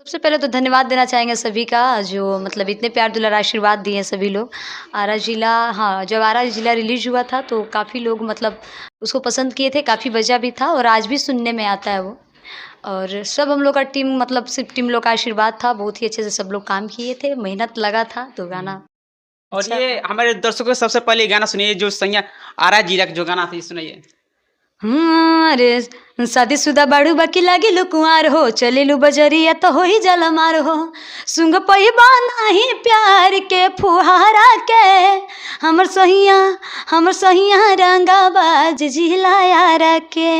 सबसे पहले तो धन्यवाद देना चाहेंगे सभी का जो मतलब इतने प्यार दुलार आशीर्वाद दिए हैं सभी लोग। आरा ज़िला हाँ, जब आरा ज़िला रिलीज़ हुआ था तो काफ़ी लोग मतलब उसको पसंद किए थे, काफ़ी बजा भी था और आज भी सुनने में आता है वो। और सब हम लोग का टीम मतलब सिर्फ़ टीम लोग का आशीर्वाद था, बहुत ही अच्छे से सब लोग काम किए थे, मेहनत लगा था तो गाना और अच्छा ये था। हमारे दर्शकों को सबसे पहले ये गाना सुनिए जो सैया आरा जिला का जो गाना था ये सुनाइए। रे शादीशुदा बाड़ू बाकी लागिलु कुंवार हो चलिलु बजरिया तो हो ही जाला मार हो सुंग पैबा नाही प्यार के फुहारा के हमर सहिया हमर सहिया रंगाबाज जिला यारा के।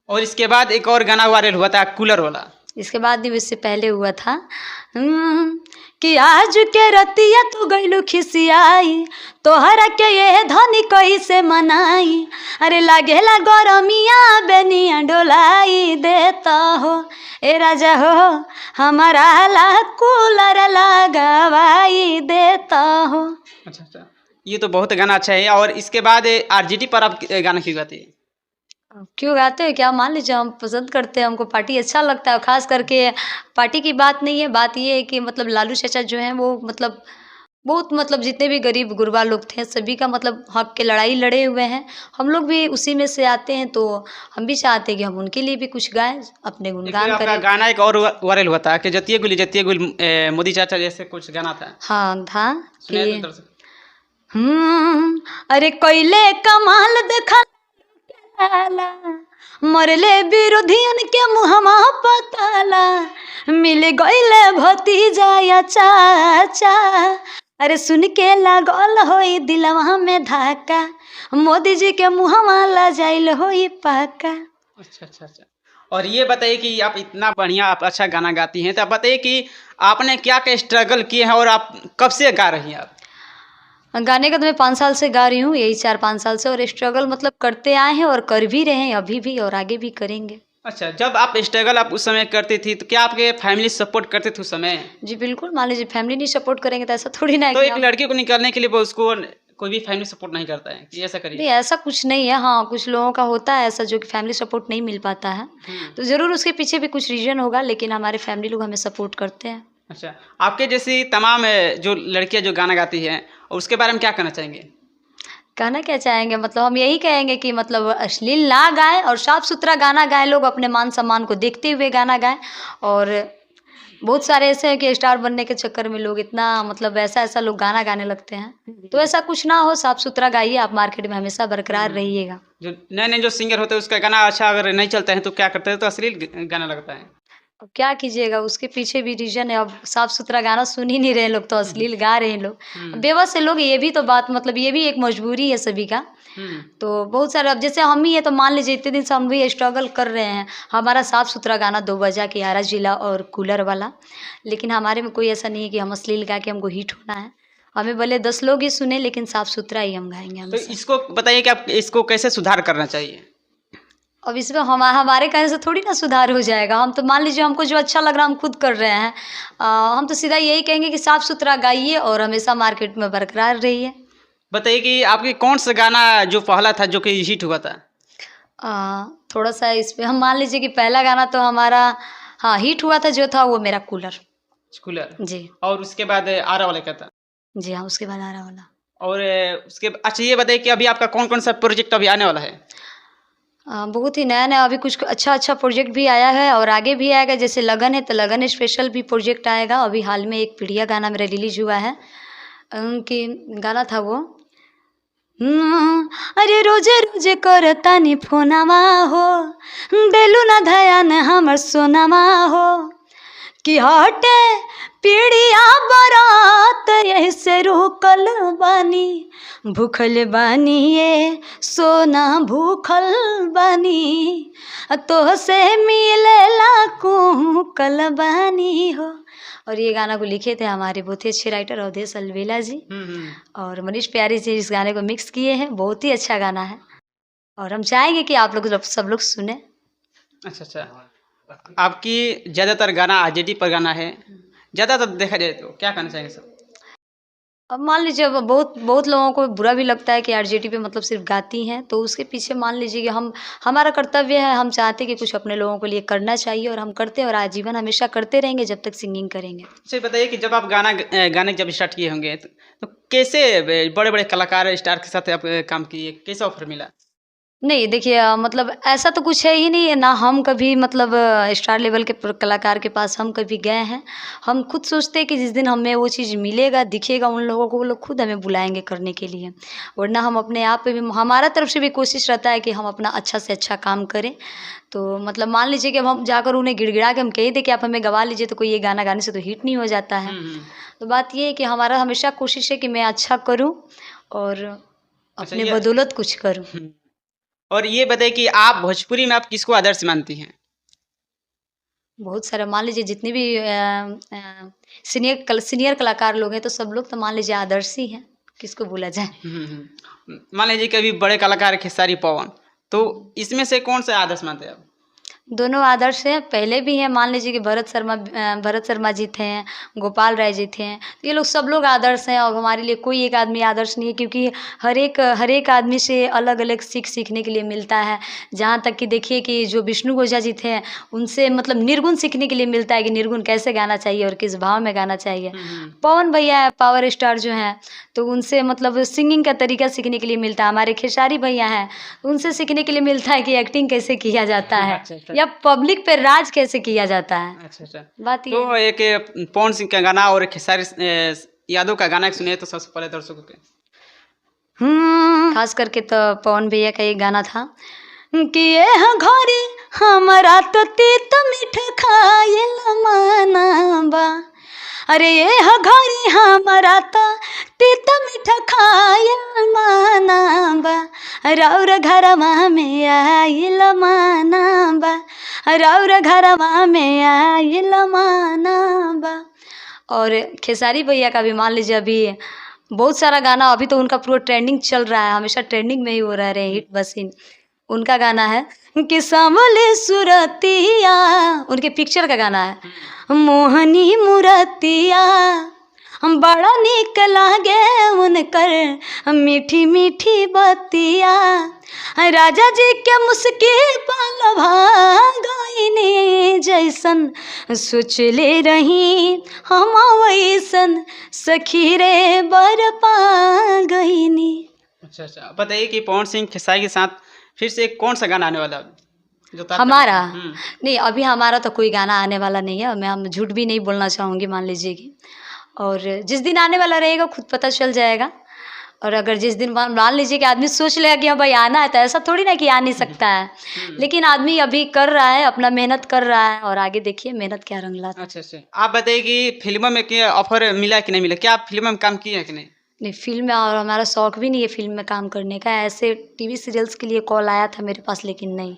और इसके बाद एक और गाना वायरल हुआ था कूलर वाला। इसके बाद भी इससे पहले हुआ था कि आज के रतिया तू गइलू खिसियाई तोहरा के ये धनी कैसे मनाई अरे लागेला गरमिया बेनिया डोलाई देता हो ए राजा हो हमारा ला कूलर लगावाई देता हो। अच्छा अच्छा, ये तो बहुत गाना अच्छा है। और इसके बाद आरजेडी पर आप गाना क्यों गाते हैं? क्यों गाते हैं क्या मान लीजिए हम पसंद करते हैं, हमको पार्टी अच्छा लगता है। खास करके पार्टी की बात नहीं है, बात ये है कि मतलब लालू चाचा जो हैं वो मतलब बहुत मतलब जितने भी गरीब गुरबा लोग थे सभी का मतलब हक के लड़ाई लड़े हुए हैं। हम लोग भी उसी में से आते हैं तो हम भी चाहते हैं कि हम उनके लिए भी कुछ गाएं, अपने एक फिर गुणगान आपका करें। गाना एक और वायरल हुआ था कि जतिये गुल मोदी चाचा जैसे कुछ गाना था, हाँ था सुनाया तो कि दर्शक। अरे कोयले कमाल देखा ताला मरले विरोधियन के मुहमा पताला मिल गईले भतीजा या चाचा अरे सुन के लागल होई दिलवा में धाका मोदी जी के मुहमा ला जाइल होई पाका। अच्छा अच्छा अच्छा। और ये बताइए कि आप इतना बढ़िया आप अच्छा गाना गाती हैं तो आप बताइए कि आपने क्या क्या स्ट्रगल किए हैं और आप कब से गा रही हैं आप? गाने का तो मैं 5 साल से गा रही हूँ, यही 4-5 साल से, और स्ट्रगल मतलब करते आए हैं और कर भी रहे हैं अभी भी और आगे भी करेंगे। अच्छा, जब आप स्ट्रगल आप उस समय करती थी तो क्या आपके फैमिली सपोर्ट करते थे उस समय? जी बिल्कुल, मान लीजिए फैमिली नहीं सपोर्ट करेंगे तो ऐसा थोड़ी ना है तो कि एक आप लड़की को निकालने के लिए वो उसको कोई भी फैमिली सपोर्ट नहीं करता है कि ऐसा नहीं, करिए। ऐसा कुछ नहीं है। हाँ, कुछ लोगों का होता है ऐसा जो कि फैमिली सपोर्ट नहीं मिल पाता है, हम्म। तो ज़रूर उसके पीछे भी कुछ रीज़न होगा, लेकिन हमारे फैमिली लोग हमें सपोर्ट करते हैं। अच्छा, आपके जैसी तमाम जो लड़कियां जो गाना गाती हैं और उसके बारे में क्या कहना चाहेंगे? कहना क्या चाहेंगे मतलब हम यही कहेंगे कि मतलब अश्लील ना गाएँ और साफ-सुथरा गाना गाएँ, लोग अपने मान-सम्मान को देखते हुए गाना गाएँ। और बहुत सारे ऐसे हैं कि स्टार बनने के चक्कर में लोग इतना मतलब ऐसा-ऐसा लोग गाना गाने लगते हैं, तो ऐसा कुछ ना हो, साफ-सुथरा गाइए, आप मार्केट में हमेशा बरकरार हम्म। रहिएगा। जो नए नए जो सिंगर होते हैं उसका गाना अच्छा अगर नहीं चलता है तो क्या करते हैं तो अश्लील गाना लगता है। अब क्या कीजिएगा, उसके पीछे भी रीज़न है। अब साफ-सुथरा गाना सुन ही नहीं रहे लोग, तो हम्म। अश्लील गा रहे हैं लोग। हम्म। बेबस है लोग, ये भी तो बात मतलब ये भी एक मजबूरी है सभी का। हम्म। तो बहुत सारे अब जैसे हम ही हैं, तो मान लीजिए इतने दिन से हम भी स्ट्रगल कर रहे हैं। हमारा साफ-सुथरा गाना 2 बजा के आरा जिला और कूलर वाला, लेकिन हमारे में कोई ऐसा नहीं है कि हम अश्लील गा के हमको हिट होना है। हमें भले 10 लोग ही सुने, लेकिन साफ-सुथरा ही हम गाएँगे तो हमेशा। इसको बताइए कि आप इसको कैसे सुधार करना चाहिए? अब इसमें हमारे कहने से थोड़ी ना सुधार हो जाएगा। हम तो मान लीजिए हमको जो अच्छा लग रहा है हम खुद कर रहे हैं। हम तो सीधा यही कहेंगे कि साफ-सुथरा गाइए और हमेशा मार्केट में बरकरार रहिए। बताइए कि आपके कौन सा गाना जो पहला था जो कि हिट हुआ था? थोड़ा-सा इसमें हम मान लीजिए कि पहला गाना तो हमारा हाँ, हिट हुआ था जो था वो मेरा कूलर। कूलर। जी। और उसके बाद आरा वाले का था। जी हाँ, उसके बाद आरा वाला। और उसके अच्छा ये बताइए कि अभी आपका कौन कौन सा प्रोजेक्ट अभी आने वाला है? बहुत ही नया-नया अभी कुछ अच्छा-अच्छा प्रोजेक्ट भी आया है और आगे भी आएगा। जैसे लगन है तो लगन स्पेशल भी प्रोजेक्ट आएगा। अभी हाल में एक पीढ़िया गाना मेरा रिलीज़ हुआ है। कि गाना था वो अरे रोजे रोजे करतानी फोनमा हो देलू ना धयान हमर सोनमा हो कि हटे पीड़िया बरात यही से रुकल बानी भूखल बानी ये सोना भूखल बानी तो से मिलेला कुहकल बानी हो। और ये गाना को लिखे थे हमारे बहुत ही अच्छे राइटर अवधेश अलवेला जी और मनीष प्यारी जी इस गाने को मिक्स किए हैं। बहुत ही अच्छा गाना है और हम चाहेंगे कि आप लोग सब लोग सुने। अच्छा अच्छा। आपकी ज़्यादातर गाना आरजेडी पर गाना है, ज़्यादातर देखा जाए तो क्या कहना चाहेंगे सर? अब मान लीजिए अब बहुत बहुत लोगों को बुरा भी लगता है कि आरजेडी पे मतलब सिर्फ गाती हैं, तो उसके पीछे मान लीजिए कि हमारा कर्तव्य है, हम चाहते हैं कि कुछ अपने लोगों के लिए करना चाहिए और हम करते हैं और आजीवन हमेशा करते रहेंगे जब तक सिंगिंग करेंगे। अच्छा ये बताइए कि जब आप गाने जब स्टार्ट किए होंगे तो कैसे बड़े बड़े कलाकार स्टार के साथ आप काम किए, कैसे ऑफर मिला? नहीं देखिए मतलब ऐसा तो कुछ है ही नहीं है ना, हम कभी मतलब स्टार लेवल के कलाकार के पास हम कभी गए हैं। हम खुद सोचते हैं कि जिस दिन हमें वो चीज़ मिलेगा दिखेगा उन लोगों को, वो लोग खुद हमें बुलाएंगे करने के लिए। वरना हम अपने आप पे भी हमारा तरफ से भी कोशिश रहता है कि हम अपना अच्छा से अच्छा काम करें। तो मतलब मान लीजिए कि अब हम जाकर उन्हें गिड़गिड़ा के हम कह दें कि आप हमें गवा लीजिए, तो कोई ये गाना गाने से तो हिट नहीं हो जाता है। तो बात ये है कि हमारा हमेशा कोशिश है कि मैं अच्छा करूँ और अच्छा अपने ये बदौलत कुछ करूँ। और ये बताइए कि आप भोजपुरी में आप किसको आदर्श मानती हैं? बहुत सारा मान लीजिए जितने भी सीनियर कलाकार लोग हैं तो सब लोग तो मान लीजिए आदर्श ही हैं, किसको भूला जाए। मान लीजिए कि अभी बड़े कलाकार खेसारी पवन, तो इसमें से कौन सा आदर्श मानते हैं आप? दोनों आदर्श हैं, पहले भी हैं। मान लीजिए कि भरत शर्मा जी थे, गोपाल राय जी थे, तो ये लोग सब लोग आदर्श हैं और हमारे लिए कोई एक आदमी आदर्श नहीं है, क्योंकि हर एक आदमी से अलग अलग सीखने के लिए मिलता है। जहाँ तक कि देखिए कि जो विष्णु ओझा जी थे उनसे मतलब निर्गुण सीखने के लिए मिलता है कि निर्गुण कैसे गाना चाहिए और किस भाव में गाना चाहिए। पवन भैया पावर स्टार जो हैं तो उनसे मतलब सिंगिंग का तरीका सीखने के लिए मिलता है। हमारे खेसारी भैया हैं उनसे सीखने के लिए मिलता है कि एक्टिंग कैसे किया जाता है अच्छा। या पब्लिक पे राज कैसे किया जाता है। अच्छा बात ये तो एक पवन सिंह का गाना और खेसारी यादव का गाना सुनिए तो सबसे पहले दर्शकों के। खास करके तो पवन भैया का एक गाना था कि ये घरे हमारा तो तीत मीठ खाइल माना बा, अरे ये घरे हमारा तो तीत मीठ खाइल माना बा, रौर घरवा में आइल माना बा, रौर घरवा में आइल माना बा। और खेसारी भैया का भी मान लीजिए अभी बहुत सारा गाना, अभी तो उनका पूरा ट्रेंडिंग चल रहा है, हमेशा ट्रेंडिंग में ही वो रह रहे हैं, हिट बसीन। उनका गाना है कि सामले सुरतिया, उनके पिक्चर का गाना है मोहनी मुरतिया, बड़ा निक लागे उनकर मीठी मीठी बतिया, राजा जी के मुस्की पल भागइनी, जैसन सोचले रही हम वैसन सखी रे बर पा गइनी। अच्छा बताइए कि पवन सिंह खेसारी के साथ फिर से कौन सा गाना आने वाला है जो हमारा नहीं, अभी हमारा तो कोई गाना आने वाला नहीं है। हम झूठ भी नहीं बोलना चाहूँगी मान लीजिए कि, और जिस दिन आने वाला रहेगा खुद पता चल जाएगा। और अगर जिस दिन मान लीजिए कि आदमी सोच लेगा कि हाँ भाई आना है, तो ऐसा थोड़ी ना कि आ नहीं सकता है। लेकिन आदमी अभी कर रहा है, अपना मेहनत कर रहा है और आगे देखिए मेहनत क्या रंग लाता है। अच्छा आप बताइए कि फिल्मों में क्या ऑफर मिला कि नहीं मिला, क्या आप फिल्म में काम किए हैं कि नहीं? नहीं, फिल्म में और हमारा शौक भी नहीं है फिल्म में काम करने का। ऐसे टीवी सीरियल्स के लिए कॉल आया था मेरे पास, लेकिन नहीं।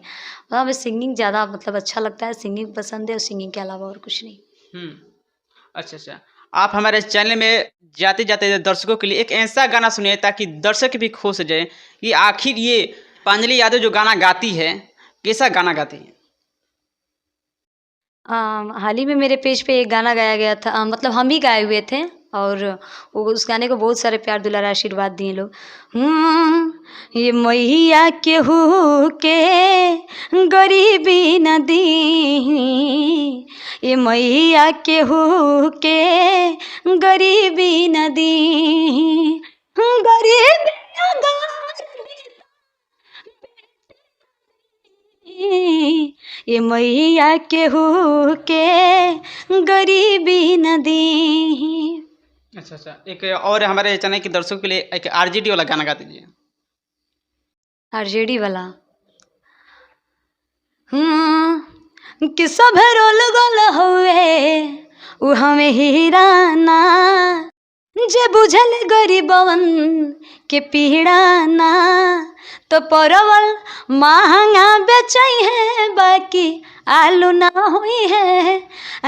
हमें सिंगिंग ज़्यादा मतलब अच्छा लगता है, सिंगिंग पसंद है और सिंगिंग के अलावा और कुछ नहीं। अच्छा आप हमारे चैनल में जाते जाते दर्शकों के लिए एक ऐसा गाना सुनिए ताकि दर्शक भी खुश हो जाए कि आखिर ये प्रांजलि यादव जो गाना गाती है कैसा गाना गाती है। हाल ही में मेरे पेज पे एक गाना गाया गया था, मतलब हम ही गाए हुए थे और वो उस गाने को बहुत सारे प्यार दुलार आशीर्वाद दिए लोग। ये मैया केहू के गरीबी न दी, ये मैया केहू के गरीबी न दी, गरीबी ये मैया केहू के गरीबी न दी। अच्छा एक और हमारे चैनल के दर्शकों के लिए एक आरजेडी वाला गाना गा दीजिए। आरजेडी वाला कि सब रोल गोल हुए उ हमें हीराना, जे बुझल गरीबवन के पीड़ाना, तो परवल महंगा बेचई है बाकी आलू ना हुई है,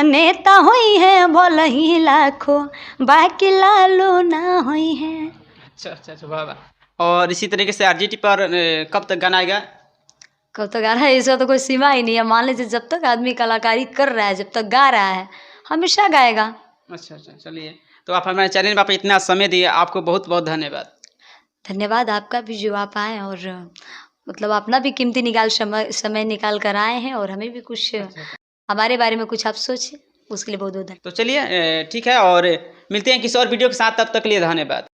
नेता हुई है भल ही लाखों बाकी लालू ना हुई है। अच्छा वाह। और इसी तरीके से आरजेडी पर कब तक गाना आएगा? कब तक गा रहा है इसका तो कोई सीमा ही नहीं है। मान लीजिए जब तक आदमी कलाकारी कर रहा है, जब तक गा रहा है हमेशा गाएगा। अच्छा चलिए तो आप हमारे चैनल में आप इतना समय दिए, आपको बहुत बहुत धन्यवाद। धन्यवाद आपका भी जो आप आए और मतलब अपना भी कीमती समय निकाल कर आए हैं और हमें भी कुछ हमारे बारे में कुछ आप सोचे, उसके लिए बहुत बहुत धन्यवाद। तो चलिए ठीक है, और मिलते हैं किसी और वीडियो के साथ, तब तक के लिए धन्यवाद।